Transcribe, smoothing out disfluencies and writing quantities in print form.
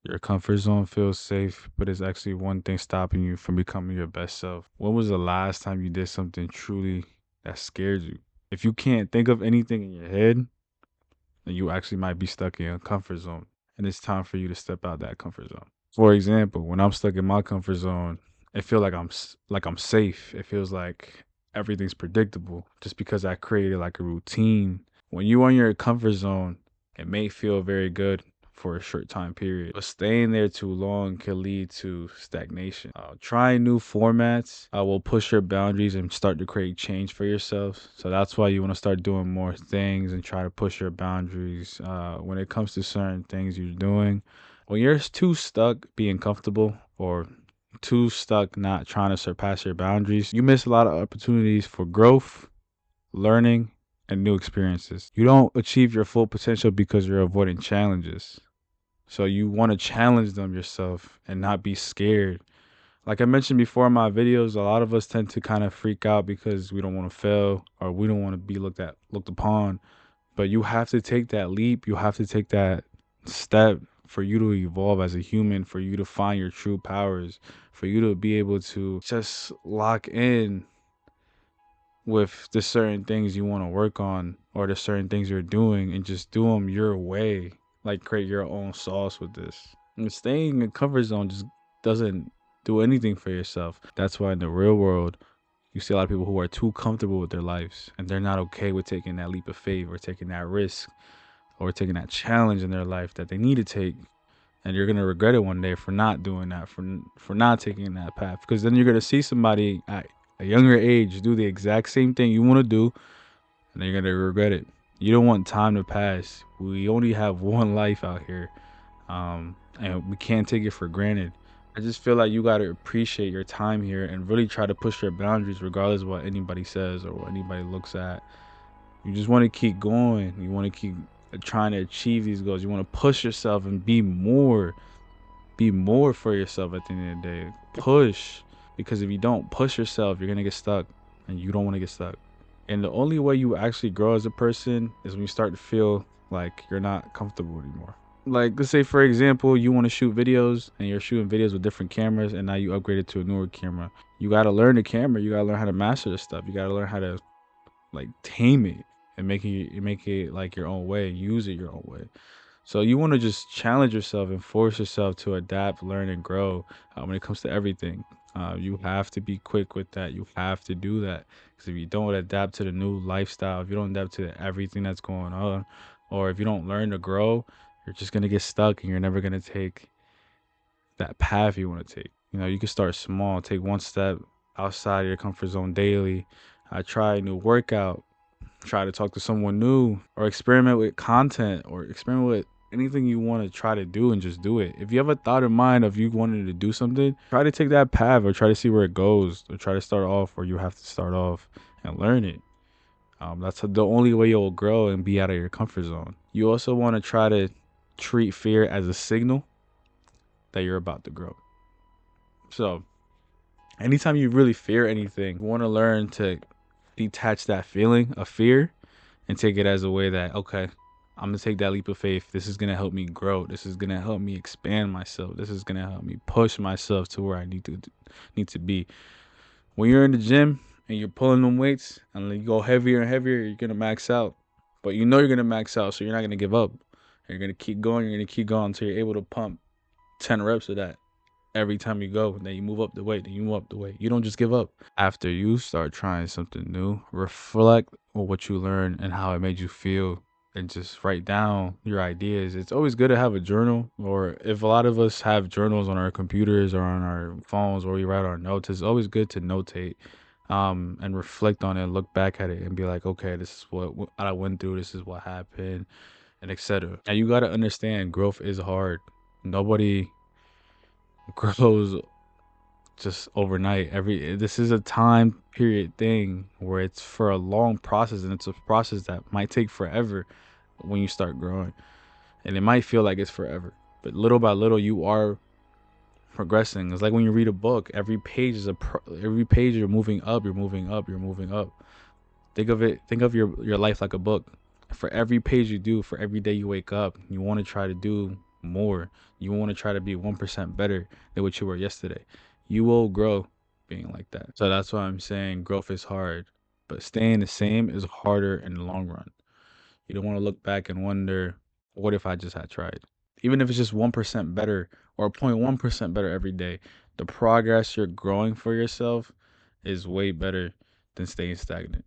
Your comfort zone feels safe, but it's actually one thing stopping you from becoming your best self. When was the last time you did something truly that scared you? If you can't think of anything in your head, then you actually might be stuck in a comfort zone. And it's time for you to step out that comfort zone. For example, when I'm stuck in my comfort zone, it feels like like I'm safe. It feels like everything's predictable just because I created like a routine. When you are in your comfort zone, it may feel very good for a short time period, but staying there too long can lead to stagnation. Trying new formats will push your boundaries and start to create change for yourself. So that's why you want to start doing more things and try to push your boundaries when it comes to certain things you're doing. When you're too stuck being comfortable or too stuck not trying to surpass your boundaries, you miss a lot of opportunities for growth, learning, and new experiences. You don't achieve your full potential because you're avoiding challenges. So you want to challenge them yourself and not be scared. Like I mentioned before in my videos, a lot of us tend to kind of freak out because we don't want to fail or we don't want to be looked upon. But you have to take that leap. You have to take that step for you to evolve as a human, for you to find your true powers, for you to be able to just lock in with the certain things you want to work on or the certain things you're doing and just do them your way. Like create your own sauce with this. And staying in a comfort zone just doesn't do anything for yourself. That's why in the real world, you see a lot of people who are too comfortable with their lives and they're not okay with taking that leap of faith or taking that risk or taking that challenge in their life that they need to take. And you're gonna regret it one day for not doing that, for not taking that path. Because then you're gonna see somebody at a younger age do the exact same thing you want to do, and then you're gonna regret it. You don't want time to pass. We only have one life out here, and we can't take it for granted. I just feel like you gotta appreciate your time here and really try to push your boundaries, regardless of what anybody says or what anybody looks at. You just want to keep going. You want to keep trying to achieve these goals. You want to push yourself and be more for yourself at the end of the day. Push. Because if you don't push yourself, you're going to get stuck. And you don't want to get stuck. And the only way you actually grow as a person is when you start to feel like you're not comfortable anymore. Like, let's say, for example, you want to shoot videos and you're shooting videos with different cameras and now you upgrade it to a newer camera. You got to learn the camera. You got to learn how to master the stuff. You got to learn how to, like, tame it and make it like your own way, use it your own way. So you want to just challenge yourself and force yourself to adapt, learn, and grow when it comes to everything. You have to be quick with that. You have to do that because if you don't adapt to the new lifestyle, if you don't adapt to everything that's going on, or if you don't learn to grow, you're just gonna get stuck and you're never gonna take that path you want to take. You know, you can start small, take one step outside of your comfort zone daily. I try a new workout, try to talk to someone new, or experiment with content, or experiment with anything you want to try to do and just do it. If you have a thought in mind of you wanting to do something, try to take that path or try to see where it goes or try to start off where you have to start off and learn it. That's the only way you'll grow and be out of your comfort zone. You also want to try to treat fear as a signal that you're about to grow. So anytime you really fear anything, you want to learn to detach that feeling of fear and take it as a way that, okay, I'm gonna take that leap of faith. This is gonna help me grow. This is gonna help me expand myself. This is gonna help me push myself to where I need to be. When you're in the gym and you're pulling them weights and you go heavier and heavier, you're gonna max out. But you know you're gonna max out, so you're not gonna give up. You're gonna keep going. You're gonna keep going until you're able to pump 10 reps of that every time you go. Then you move up the weight. Then you move up the weight. You don't just give up. After you start trying something new, reflect on what you learned and how it made you feel and just write down your ideas. It's always good to have a journal, or if a lot of us have journals on our computers or on our phones where we write our notes, it's always good to notate and reflect on it and look back at it and be like, okay, this is what I went through, this is what happened, and etc. And you got to understand growth is hard. Nobody grows just overnight. This is a time period thing where it's for a long process and it's a process that might take forever when you start growing. And it might feel like it's forever. But little by little you are progressing. It's like when you read a book, every page is every page you're moving up, you're moving up, you're moving up. Think of your life like a book. For every page you do, for every day you wake up, you want to try to do more. You want to try to be 1% better than what you were yesterday. You will grow being like that. So that's why I'm saying growth is hard, but staying the same is harder in the long run. You don't want to look back and wonder, what if I just had tried? Even if it's just 1% better or 0.1% better every day, the progress you're growing for yourself is way better than staying stagnant.